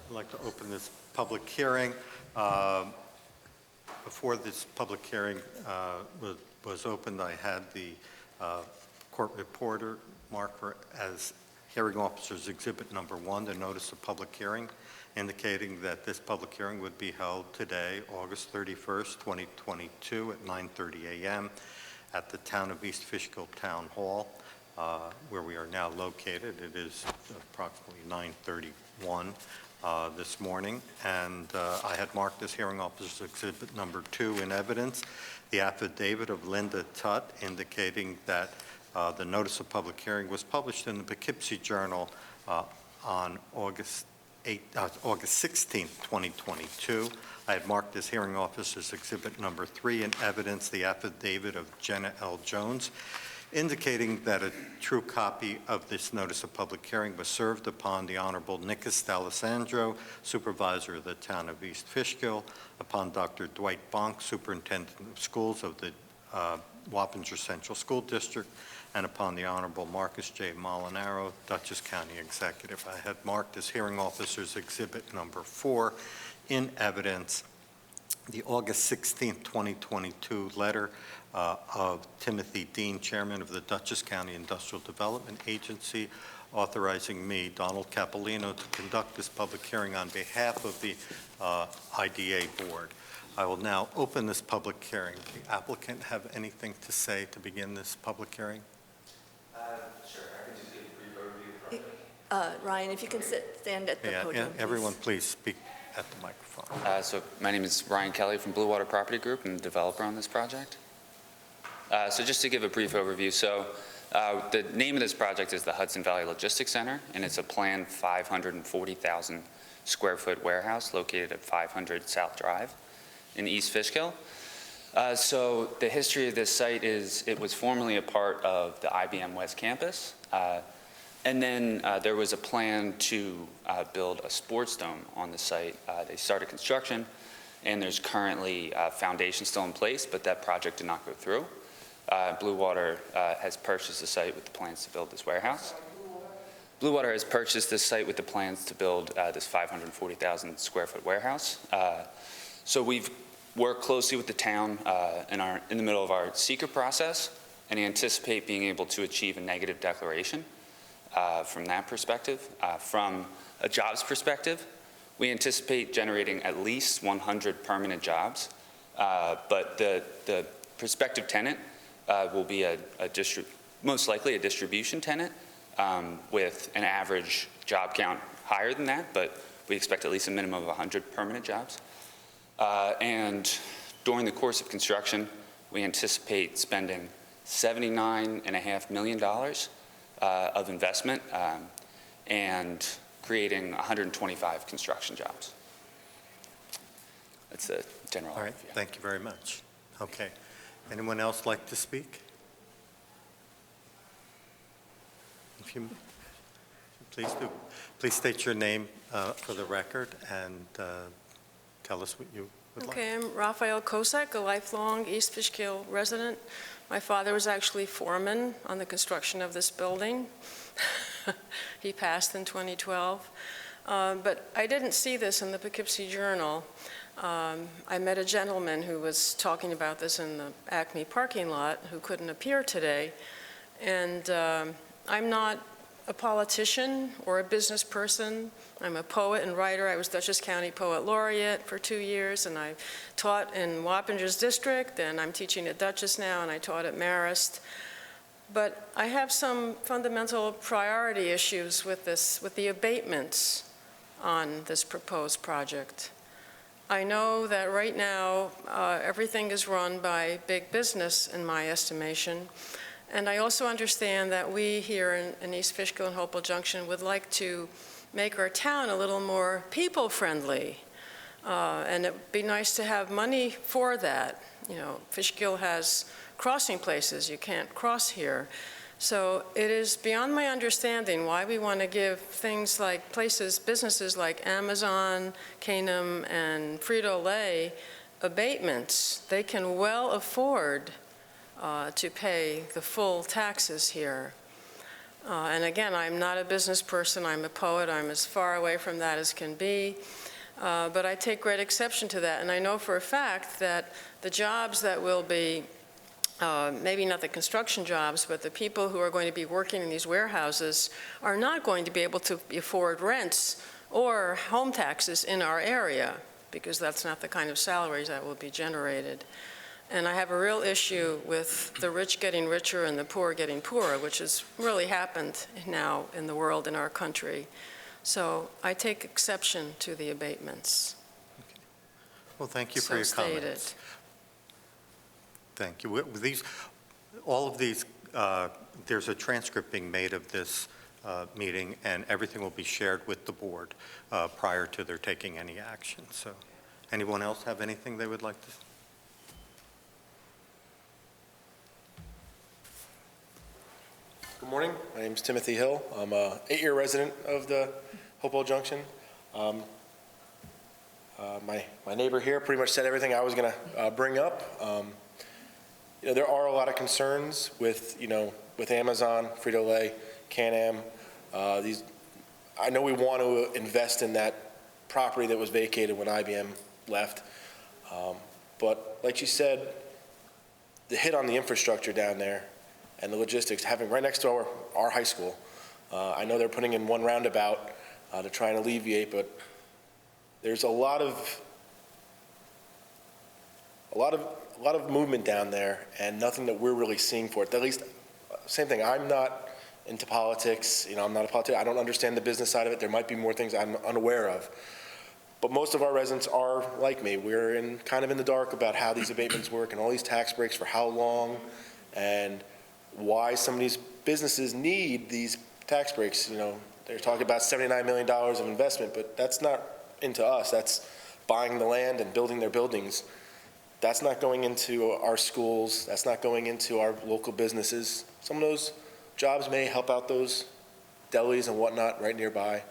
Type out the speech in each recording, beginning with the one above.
I'd like to open this public hearing. Before this public hearing was opened, I had the court reporter mark as hearing officers exhibit number 1, the notice of public hearing, indicating that this public hearing would be held today, August 31st, 2022 at 9:30 a.m. at the Town of East Fishkill Town Hall, where we are now located. It is approximately 9:31 this morning, and I had marked this hearing officer's exhibit number 2 in evidence the affidavit of Linda Tutt indicating that the notice of public hearing was published in the Poughkeepsie Journal on August 16th, 2022. I had marked this hearing officer's exhibit number 3 in evidence the affidavit of Jenna L. Jones indicating that a true copy of this notice of public hearing was served upon the Honorable Nicholas D'Alessandro, Supervisor of the Town of East Fishkill, upon Dr. Dwight Bonk, Superintendent of Schools of the Wappinger Central School District, and upon the Honorable Marcus J. Molinaro, Dutchess County Executive. I had marked as hearing officer's exhibit number 4 in evidence the August 16th, 2022 letter of Timothy Dean, Chairman of the Dutchess County Industrial Development Agency, authorizing me, Donald Capolino, to conduct this public hearing on behalf of the IDA Board. I will now open this public hearing. The applicant have anything to say to begin this public hearing? Sure, I can just give a brief overview of the project. Ryan, if you can stand at the podium, please. Everyone please speak at the microphone. So my name is Ryan Kelly from Blue Water Property Group and the developer on this project. So just to give a brief overview, the name of this project is the Hudson Valley Logistics Center, and it's a planned 540,000 square foot warehouse located at 500 South Drive in East Fishkill. So the history of this site is it was formerly a part of the IBM West Campus, and then there was a plan to build a sports dome on the site. They started construction, and there's currently foundation still in place, but that project did not go through. Blue Water has purchased the site with the plans to build this warehouse. Blue Water has purchased this site with the plans to build this 540,000 square foot warehouse. So we've worked closely with the town in the middle of our seeker process, and anticipate being able to achieve a negative declaration from that perspective. From a jobs perspective, we anticipate generating at least 100 permanent jobs, but the prospective tenant will be most likely a distribution tenant with an average job count higher than that, but we expect at least a minimum of 100 permanent jobs. And during the course of construction, we anticipate spending $79.5 million of investment and creating 125 construction jobs. That's a general overview. All right, thank you very much. Okay. Anyone else like to speak? If you please do. Please state your name for the record and tell us what you would like. Okay, I'm Raphael Kosak, a lifelong East Fishkill resident. My father was actually foreman on the construction of this building. He passed in 2012. But I didn't see this in the Poughkeepsie Journal. I met a gentleman who was talking about this in the Acme parking lot who couldn't appear today. And I'm not a politician or a business person. I'm a poet and writer. I was Dutchess County Poet Laureate for 2 years, and I taught in Wappinger's district, and I'm teaching at Dutchess now, and I taught at Marist. But I have some fundamental priority issues with this, with the abatements on this proposed project. I know that right now everything is run by big business in my estimation, and I also understand that we here in East Fishkill and Hopewell Junction would like to make our town a little more people-friendly, and it would be nice to have money for that. You know, Fishkill has crossing places. You can't cross here. So it is beyond my understanding why we want to give things like businesses like Amazon, CANAM, and Frito-Lay abatements. They can well afford to pay the full taxes here. And again, I'm not a business person, I'm a poet, I'm as far away from that as can be, but I take great exception to that. And I know for a fact that the jobs that will be, maybe not the construction jobs, but the people who are going to be working in these warehouses are not going to be able to afford rents or home taxes in our area, because that's not the kind of salaries that will be generated. And I have a real issue with the rich getting richer and the poor getting poorer, which has really happened now in the world, in our country. So I take exception to the abatements. Well, thank you for your So comments. stated. Thank you. With these, all of these, there's a transcript being made of this meeting, and everything will be shared with the board prior to their taking any action. So anyone else have anything they would like to? Good morning. My name is Timothy Hill. I'm an 8-year resident of the Hopewell Junction. My neighbor here pretty much said everything I was going to bring up. There are a lot of concerns with, with Amazon, Frito-Lay, CANAM. I know we want to invest in that property that was vacated when IBM left. But like you said, the hit on the infrastructure down there and the logistics, having right next to our high school. I know they're putting in one roundabout to try and alleviate, but there's a lot of movement down there, and nothing that we're really seeing for it. At least, same thing. I'm not into politics. I'm not a politician. I don't understand the business side of it. There might be more things I'm unaware of. But most of our residents are like me. We're kind of in the dark about how these abatements work and all these tax breaks for how long, and why some of these businesses need these tax breaks. They're talking about $79 million of investment, but that's not into us. That's buying the land and building their buildings. That's not going into our schools. That's not going into our local businesses. Some of those jobs may help out those delis and whatnot right nearby,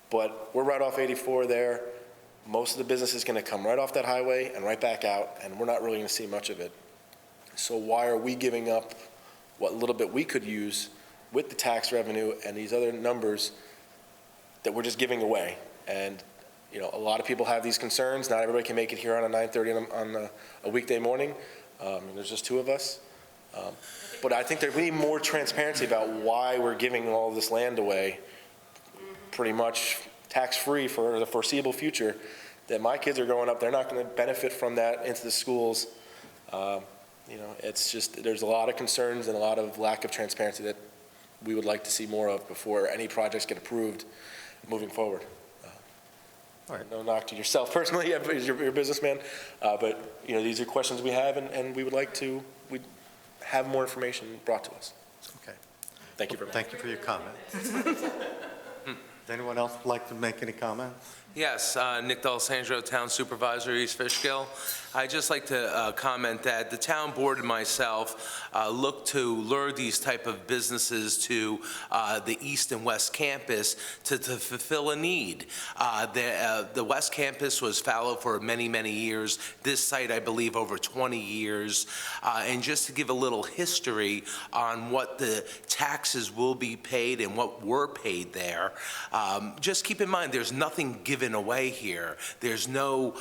but we're right off 84 there. Most of the business is going to come right off that highway and right back out, and we're not really going to see much of it. So why are we giving up what little bit we could use with the tax revenue and these other numbers that we're just giving away? And a lot of people have these concerns. Not everybody can make it here on a 9:30 on a weekday morning. There's just 2 of us. But I think that we need more transparency about why we're giving all this land away pretty much tax-free for the foreseeable future, that my kids are growing up, they're not going to benefit from that into the schools. It's just, there's a lot of concerns and a lot of lack of transparency that we would like to see more of before any projects get approved moving forward. All right. No knock to yourself personally, you're a businessman, but these are questions we have, and we would like to have more information brought to us. Okay. Thank you very much. Thank you for your comments. Does anyone else like to make any comments? Yes, Nick D'Alessandro, Town Supervisor, East Fishkill. I'd just like to comment that the town board and myself look to lure these type of businesses to the East and West Campus to fulfill a need. The West Campus was fallow for many, many years. This site, I believe, over 20 years. And just to give a little history on what the taxes will be paid and what were paid there, just keep in mind there's nothing given away here. There's no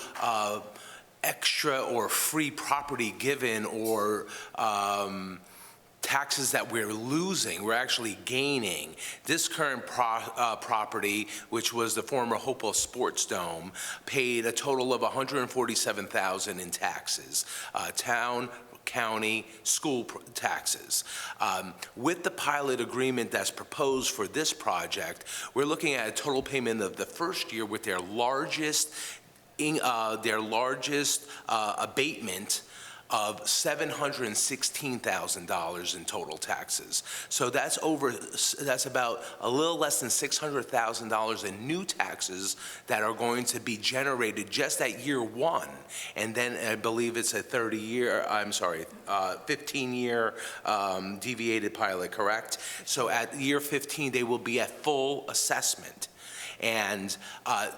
extra or free property given or taxes that we're losing. We're actually gaining. This current property, which was the former Hopewell Sports Dome, paid a total of $147,000 in taxes. Town, county, school taxes. With the pilot agreement that's proposed for this project, we're looking at a total payment of the first year with their largest abatement of $716,000 in total taxes. So that's about a little less than $600,000 in new taxes that are going to be generated just at year 1. And then I believe it's a 15-year deviated pilot, correct? So at year 15, they will be at full assessment. And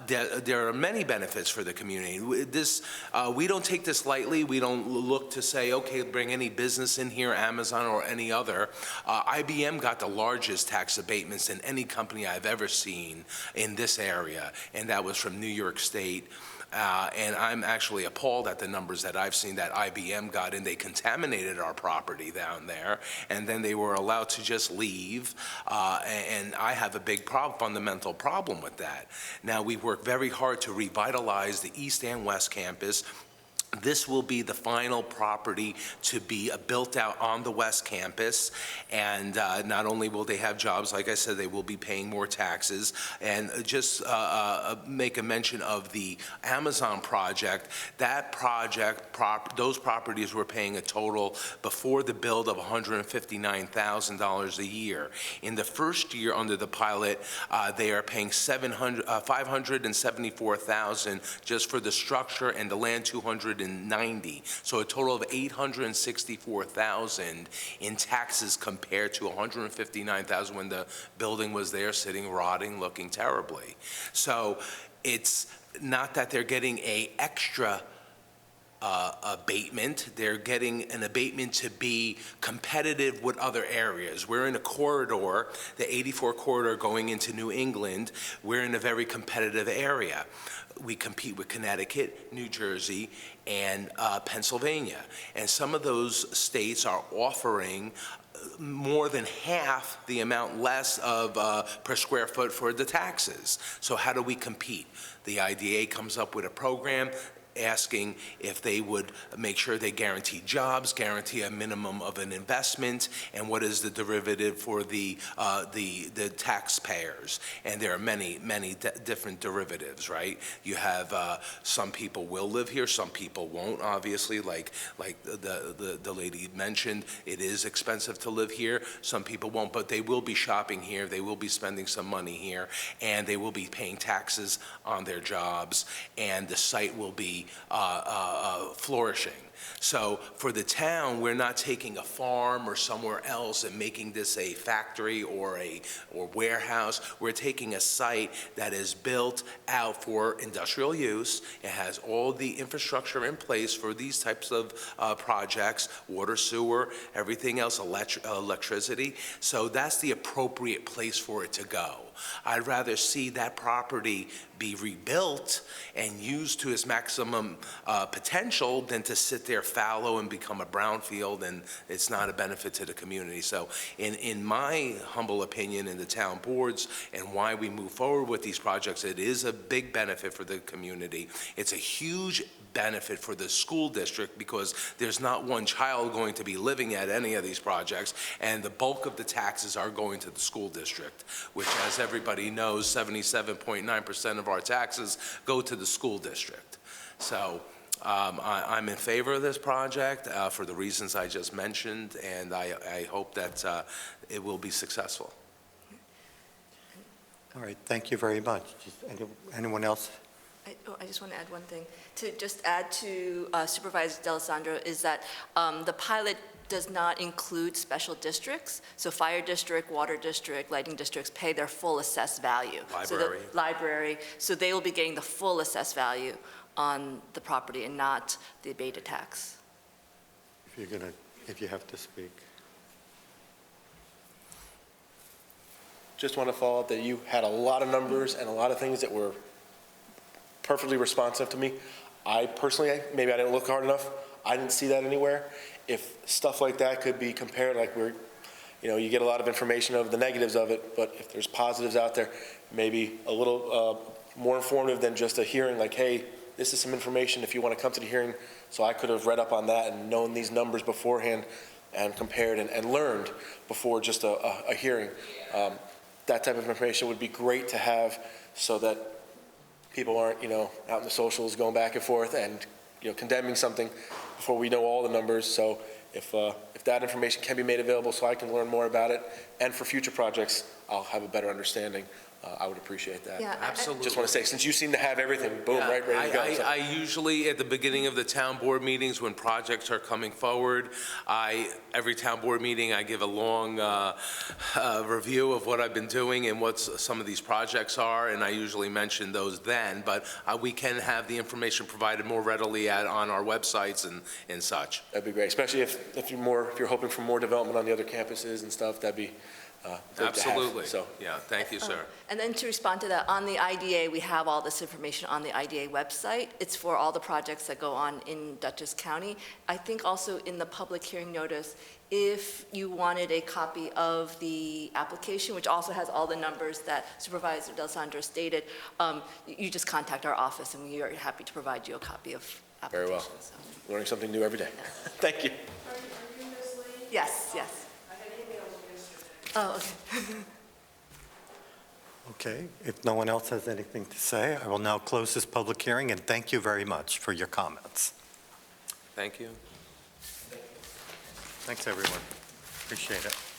there are many benefits for the community. We don't take this lightly. We don't look to say, okay, bring any business in here, Amazon or any other. IBM got the largest tax abatements than any company I've ever seen in this area, and that was from New York State. And I'm actually appalled at the numbers that I've seen that IBM got, and they contaminated our property down there, and then they were allowed to just leave, and I have a big fundamental problem with that. Now, we work very hard to revitalize the East and West Campus. This will be the final property to be built out on the West Campus, and not only will they have jobs, like I said, they will be paying more taxes. And just make a mention of the Amazon project. That project, those properties were paying a total before the build of $159,000 a year. In the first year under the pilot, they are paying $574,000 just for the structure, and the land $290,000. So a total of $864,000 in taxes compared to $159,000 when the building was there sitting, rotting, looking terribly. So it's not that they're getting an extra abatement. They're getting an abatement to be competitive with other areas. We're in a corridor, the 84 corridor going into New England. We're in a very competitive area. We compete with Connecticut, New Jersey, and Pennsylvania. And some of those states are offering more than half the amount less of per square foot for the taxes. So how do we compete? The IDA comes up with a program asking if they would make sure they guarantee jobs, guarantee a minimum of an investment, and what is the derivative for the taxpayers. And there are many different derivatives, right? You have some people will live here, some people won't, obviously, like the lady mentioned. It is expensive to live here. Some people won't, but they will be shopping here, they will be spending some money here, and they will be paying taxes on their jobs, and the site will be flourishing. So for the town, we're not taking a farm or somewhere else and making this a factory or warehouse. We're taking a site that is built out for industrial use. It has all the infrastructure in place for these types of projects, water, sewer, everything else, electricity. So that's the appropriate place for it to go. I'd rather see that property be rebuilt and used to its maximum potential than to sit there fallow and become a brownfield, and it's not a benefit to the community. So in my humble opinion, in the town boards and why we move forward with these projects, it is a big benefit for the community. It's a huge benefit for the school district because there's not one child going to be living at any of these projects, and the bulk of the taxes are going to the school district, which, as everybody knows, 77.9% of our taxes go to the school district. So I'm in favor of this project for the reasons I just mentioned, and I hope that it will be successful. All right, thank you very much. Anyone else? I just want to add one thing. To just add to Supervisor D'Alessandro is that the pilot does not include special districts. So fire district, water district, lighting districts pay their full assessed value. Library. So the library, so they will be getting the full assessed value on the property and not the abated tax. If you have to speak. Just want to follow up that you had a lot of numbers and a lot of things that were perfectly responsive to me. I personally, maybe I didn't look hard enough. I didn't see that anywhere. If stuff like that could be compared, like you get a lot of information of the negatives of it, but if there's positives out there, maybe a little more informative than just a hearing, like, hey, this is some information if you want to come to the hearing. So I could have read up on that and known these numbers beforehand and compared and learned before just a hearing. That type of information would be great to have so that people aren't, out in the socials going back and forth and, condemning something before we know all the numbers. So if that information can be made available so I can learn more about it, and for future projects, I'll have a better understanding I would appreciate that. Yeah, Absolutely. Just want to say, since you seem to have everything, boom, Yeah, right, ready to go. So- I usually, at the beginning of the town board meetings, when projects are coming forward, every town board meeting, I give a long review of what I've been doing and what some of these projects are, and I usually mention those then, but we can have the information provided more readily on our websites and such. That'd be great, especially if you're hoping for more development on the other campuses and stuff, that'd be great to have. Absolutely. So, Yeah, thank you, sir. And then to respond to that, on the IDA, we have all this information on the IDA website. It's for all the projects that go on in Dutchess County. I think also in the public hearing notice, if you wanted a copy of the application, which also has all the numbers that Supervisor D'Alessandro stated, you just contact our office and we are happy to provide you a copy of Very well. applications. So, learning something new every day. Thank you. yes, yes. Oh, okay. Okay, if no one else has anything to say, I will now close this public hearing, and thank you very much for your comments. Thank you. Thanks, everyone. Appreciate it.